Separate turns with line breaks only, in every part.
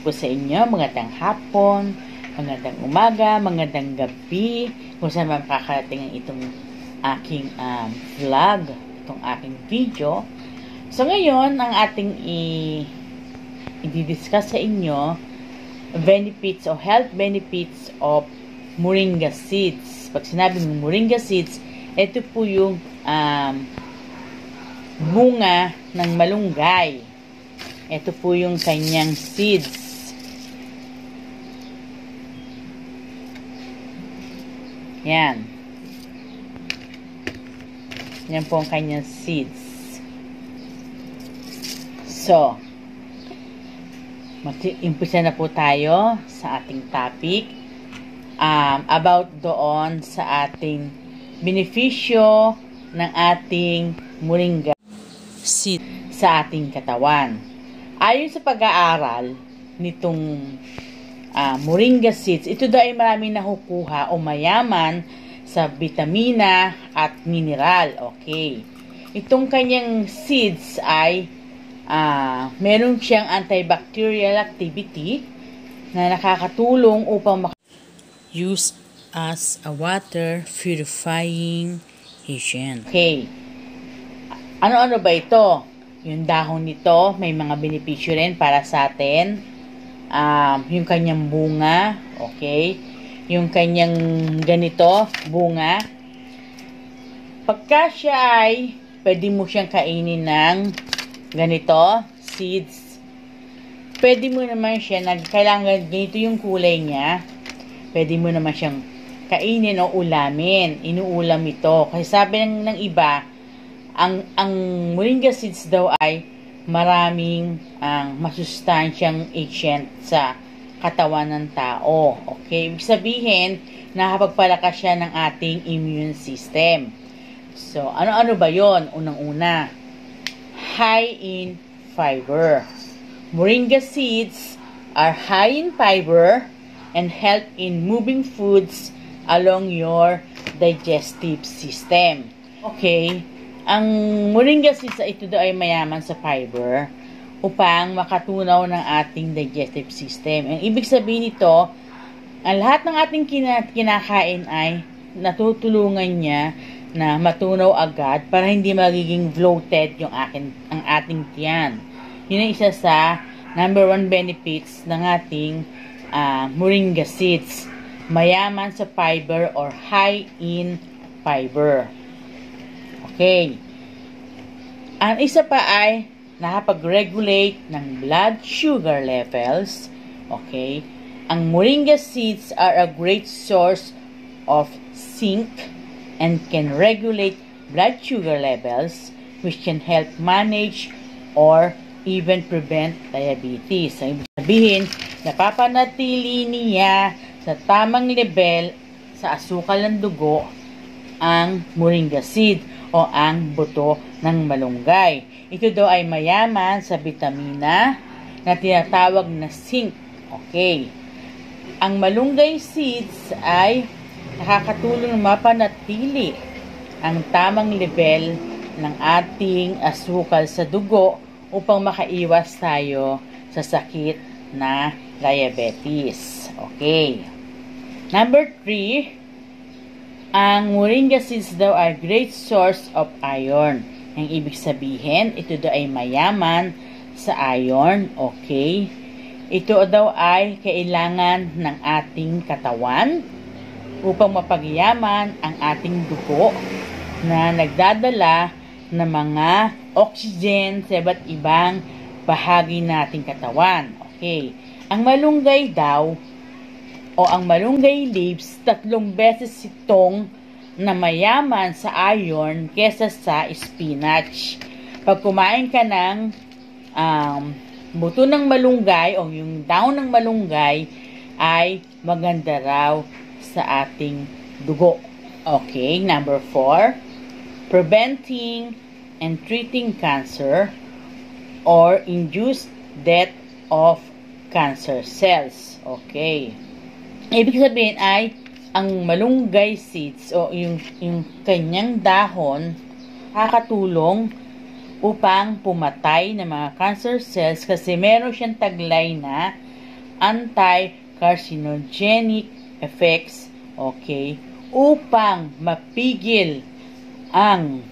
po sa inyo, magandang hapon, magandang umaga, magandang gabi, kung saan man kakarating ang itong aking vlog, itong aking video. So ngayon, ang ating i-discuss sa inyo, benefits o health benefits of moringa seeds. Pag sinabing moringa seeds, ito po yung bunga ng malunggay. Ito po yung kanyang seeds. Yan. Yan po ang kanyang seeds. So, mag-umpisa na po tayo sa ating topic about doon sa ating benepisyo ng ating moringa seed sa ating katawan. Ayon sa pag-aaral nitong moringa seeds, ito daw ay maraming nakukuha o mayaman sa vitamina at mineral. Okay. Itong kanyang seeds ay meron siyang antibacterial activity na nakakatulong upang use as a water purifying agent. Okay. Ano-ano ba ito? Yung dahon nito, may mga benepisyo rin para sa atin. Yung kanyang bunga, okay? Yung kanyang ganito, bunga. Pagka siya ay, pwede mo siyang kainin ng ganito, seeds. Pwede mo naman siya, kailangan ganito yung kulay niya. Pwede mo naman siyang kainin o ulamin. Inuulam ito. Kasi sabi ng iba, ang moringa seeds daw ay maraming masustansyang agent sa katawan ng tao. Okay? Ibig sabihin, nakapagpalakas siya ng ating immune system. So, ano-ano ba yon? Unang-una, high in fiber. Moringa seeds are high in fiber and help in moving foods along your digestive system. Okay? Ang moringa seeds ito daw ay mayaman sa fiber upang makatunaw ng ating digestive system. Ang ibig sabihin nito, ang lahat ng ating kinakain ay natutulungan niya na matunaw agad para hindi magiging bloated ang ating tiyan. Yun ang isa sa number 1 benefits ng ating moringa seeds. Mayaman sa fiber or high in fiber. Okay. Ang isa pa ay nakapag-regulate ng blood sugar levels. Okay. Ang moringa seeds are a great source of zinc and can regulate blood sugar levels, which can help manage or even prevent diabetes. Ang ibig sabihin, napapanatili niya sa tamang level sa asukal ng dugo ang moringa seed o ang buto ng malunggay. Ito daw ay mayaman sa vitamina na tinatawag na zinc. Okay. Ang malunggay seeds ay nakakatulong mapanatili ang tamang level ng ating asukal sa dugo upang makaiwas tayo sa sakit na diabetes. Okay. Number 3, ang moringa seeds daw ay great source of iron. Ang ibig sabihin, ito daw ay mayaman sa iron. Okay. Ito daw ay kailangan ng ating katawan upang mapagyaman ang ating dugo na nagdadala ng mga oxygen sa iba't ibang bahagi nating katawan. Okay. Ang malunggay daw o ang malunggay leaves, 3 beses itong na mayaman sa iron kesa sa spinach. Pag kumain ka ng buto ng malunggay o yung daon ng malunggay ay maganda raw sa ating dugo. Okay, number 4, preventing and treating cancer or induced death of cancer cells. Okay. Ibig sabihin ay ang malunggay seeds o yung kanyang dahon nakakatulong upang pumatay ng mga cancer cells kasi meron siyang taglay na anti-carcinogenic effects, okay, upang mapigil ang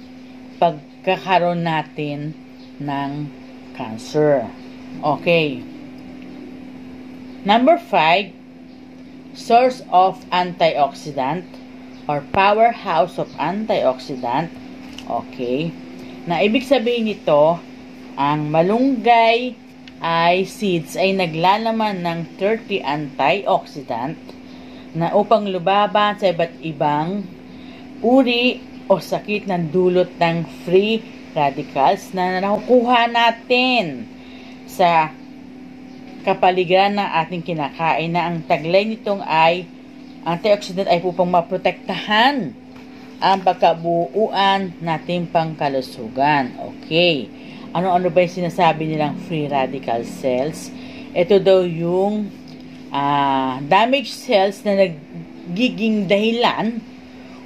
pagkakaroon natin ng cancer. Okay. Number 5, source of antioxidant or powerhouse of antioxidant. Okay. Na ibig sabihin nito, ang malunggay ay seeds ay naglalaman ng 30 antioxidant na upang lubaban sa iba't ibang uri o sakit ng dulot ng free radicals na nakukuha natin sa kapaligiran ng ating kinakain, na ang taglay nitong ay antioxidant ay upang maprotektahan ang pagkabuuan nating pangkalusugan. Okay. Ano-ano ba yung sinasabi nilang free radical cells? Ito daw yung damaged cells na nagiging dahilan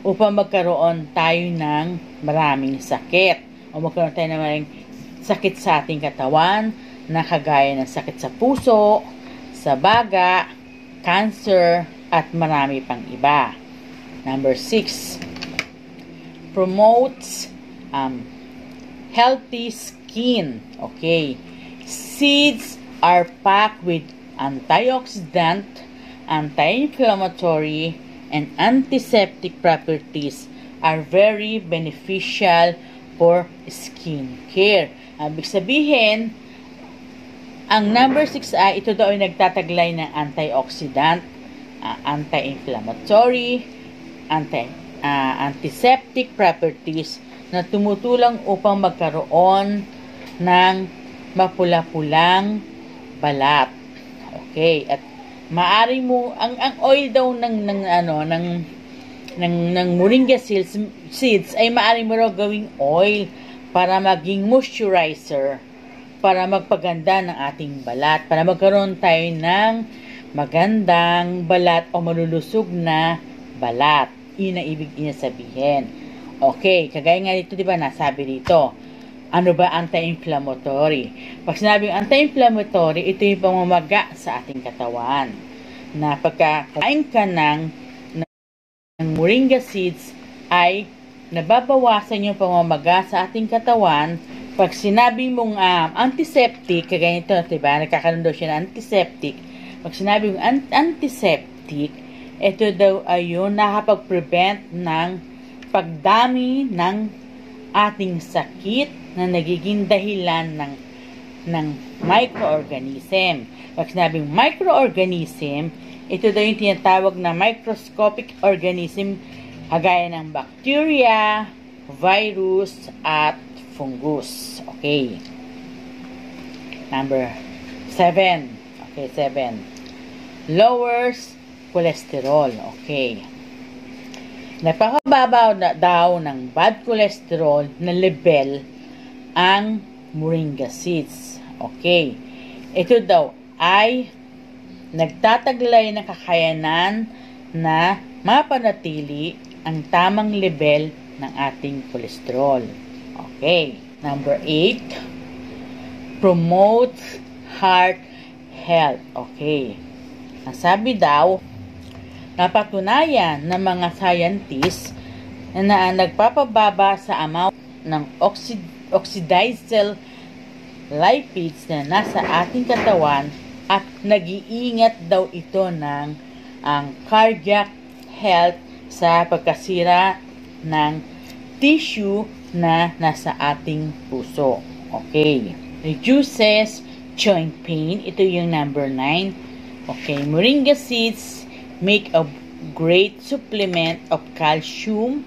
upang magkaroon tayo ng maraming sakit o magkaroon tayo ng maraming sakit sa ating katawan na kagaya ng sakit sa puso, sa baga, cancer, at marami pang iba. Number 6, promotes healthy skin. Okay. Seeds are packed with antioxidant, anti-inflammatory, and antiseptic properties are very beneficial for skin care. Ibig sabihin, ang number 6 ay ito daw ay nagtataglay ng antioxidant, anti-inflammatory, antiseptic properties na tumutulong upang magkaroon ng mapula-pulang balat. Okay, at maari mo ang oil daw ng moringa seeds ay maari mo raw gawing oil para maging moisturizer, para magpaganda ng ating balat, para magkaroon tayo ng magandang balat o malulusog na balat. Yun ang ibig sabihin. Okay, kagaya nga dito, di ba, nasabi dito, ano ba anti-inflammatory? Pag sinabing anti-inflammatory, ito yung pamamaga sa ating katawan. Na pagkakain ka ng moringa seeds, ay nababawasan yung pamamaga sa ating katawan. Pag sinabi mong antiseptic, kagaya nito, diba, nagkakaroon daw siya ng antiseptic. Pag sinabi mong antiseptic, ito daw ay yun nakapag-prevent ng pagdami ng ating sakit na nagiging dahilan ng microorganism. Pag sinabing microorganism, ito daw yung tinatawag na microscopic organism kagaya ng bacteria, virus, at fungus. Okay. Number 7. Okay, 7. Lowers cholesterol. Okay. Napakababa daw ng bad cholesterol na level ang moringa seeds. Okay. Ito daw ay nagtataglay ng kakayanan na mapanatili ang tamang level ng ating cholesterol. Okay. Number 8. Promotes heart health. Okay. Ang sabi daw, napatunayan ng mga scientists na nagpapababa sa amount ng oxidized lipids na nasa ating katawan at nag-iingat daw ito ng cardiac health sa pagkasira ng tissue na nasa ating puso. Okay. Reduces joint pain. Ito yung number 9. Okay. Moringa seeds make a great supplement of calcium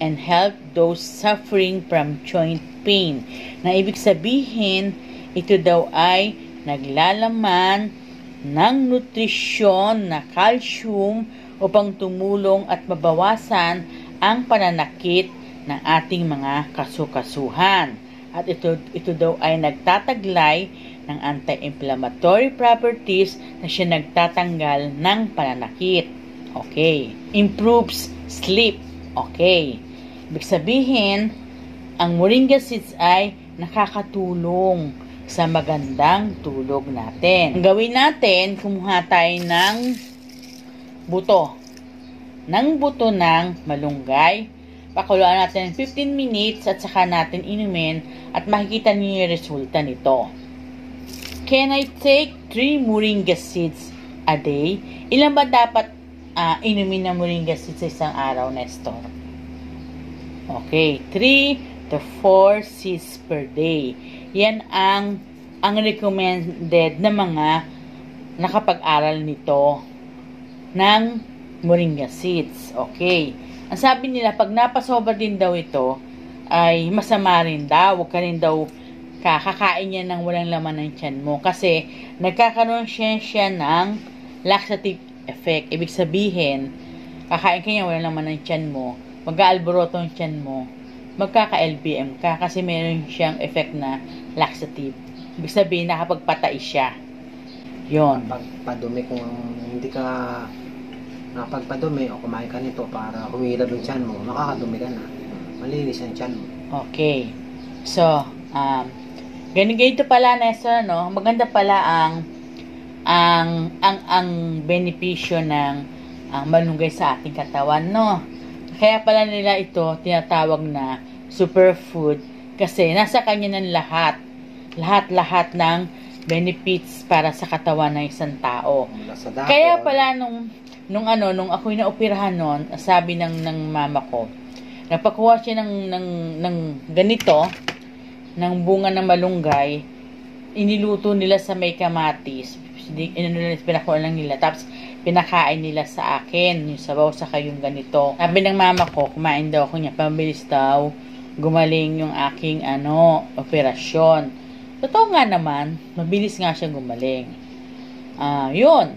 and help those suffering from joint pain. Na ibig sabihin, ito daw ay naglalaman ng nutrisyon na calcium upang tumulong at mabawasan ang pananakit ng ating mga kasukasuhan. At ito daw ay nagtataglay ng anti-inflammatory properties na siya nagtatanggal ng pananakit. Okay. Improves sleep. Okay. Ibig sabihin, ang moringa seeds ay nakakatulong sa magandang tulog natin. Ang gawin natin, kumuha tayo ng buto ng malunggay. Pakuluan natin 15 minutes at saka natin inumin at makikita niyo yung resulta nito. Can I take 3 moringa seeds a day? Ilan ba dapat inumin ng moringa seeds sa isang araw, Nestor? Okay, 3 to 4 seeds per day. Yan ang recommended na mga nakapag-aral nito ng moringa seeds. Okay. Ang sabi nila, pag napasobra din daw ito, ay masama rin daw. Huwag ka rin daw kakain yan ng walang laman ng tiyan mo. Kasi, nagkakaroon siya ng laxative effect. Ibig sabihin, kakain ka yan walang laman ng tiyan mo, mag-aalboroto ang tiyan mo, magkaka-LBM ka kasi meron siyang effect na laxative. Ibig sabihin, nakapagpatay siya. Yun.
Pagpadumi kung hindi ka nakapagpadumi o kumain ka nito para humilab yung tiyan mo, makakadumi ka na. Malinis ang tiyan mo.
Okay. So, ganito pala, Nestor, no? Maganda pala ang benepisyo ng malunggay sa ating katawan, no? Kaya pala nila ito tinatawag na superfood kasi nasa kanya ng lahat ng benefits para sa katawan ng isang tao. Kaya pala nung ako'y naoperahan noon, sabi ng mama ko, nagpakuha siya ng ganito, ng bunga ng malunggay, iniluto nila sa may kamatis, pinakuha lang nila, tapos pinakain nila sa akin, yung sabaw saka yung ganito. Sabi ng mama ko, kumain daw ako niya, pabilis daw, gumaling yung aking operasyon. Totoo nga naman, mabilis nga siya gumaling. Yun.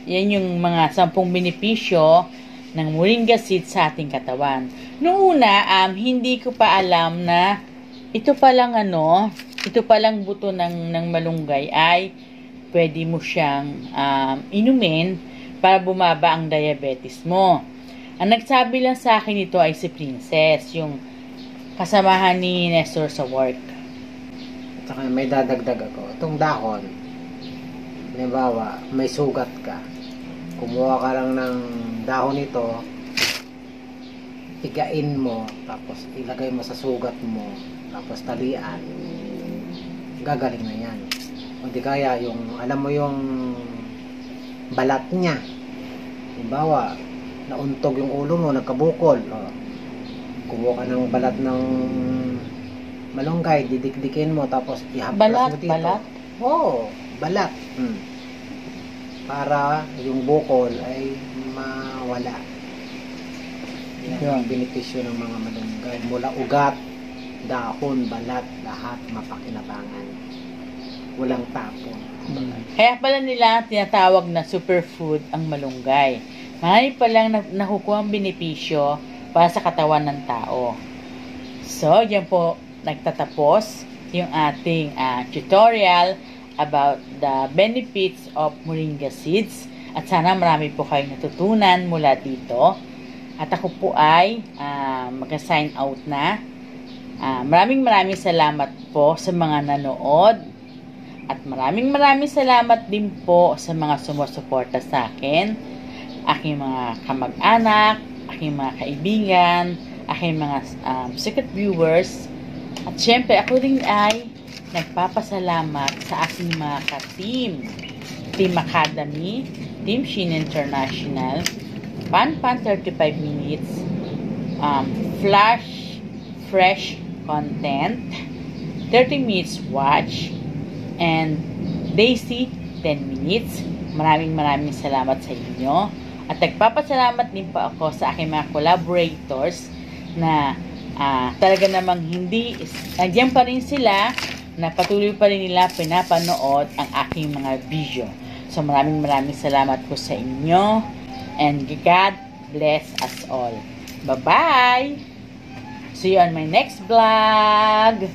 Yan yung mga 10 benepisyo ng moringa seeds sa ating katawan. Noong una, hindi ko pa alam na ito palang buto ng malunggay ay pwede mo siyang inumin para bumaba ang diabetes mo. Ang nagsabi lang sa akin ito ay si Princess, yung kasamahan ni Nestor sa work.
At saka may dadagdag ako. Itong dahon, halimbawa, may sugat ka. Kumuha ka lang ng dahon nito, higain mo, tapos ilagay mo sa sugat mo, tapos talian. Gagaling na yan. O di kaya, alam mo yung balat niya. Halimbawa, nauntog yung ulo mo, nagkabukol. Kumuha ka ng balat ng malunggay, didikdikin mo, tapos ihaplas mo dito.
Balat?
Oo, balat. Para yung bukol ay mawala. Yan ang benepisyo ng mga malunggay. Mula ugat, dahon, balat, lahat mapakinabangan. Walang tapon.
Kaya pala nila tinatawag na superfood ang malunggay. Marami palang nakukuha ang benepisyo para sa katawan ng tao. So, yan po nagtatapos yung ating tutorial about the benefits of moringa seeds. At sana marami po kayong natutunan mula dito. At ako po ay mag-sign out na. Maraming salamat po sa mga nanood. At maraming salamat din po sa mga sumusuporta sa akin. Aking mga kamag-anak, aking mga kaibigan, aking mga secret viewers. At syempre, ako rin ay nagpapasalamat sa aking mga ka-team. Team Academy, Team Shein International, Pan 35 Minutes, Flash Fresh Content, 30 Minutes Watch, and Daisy 10 Minutes. Maraming salamat sa inyo. At nagpapasalamat din po ako sa aking mga collaborators na talaga namang nandiyan pa rin sila, na patuloy pa rin nila pinapanood ang aking mga video. So maraming salamat po sa inyo, and God bless us all. Bye-bye! See you on my next vlog!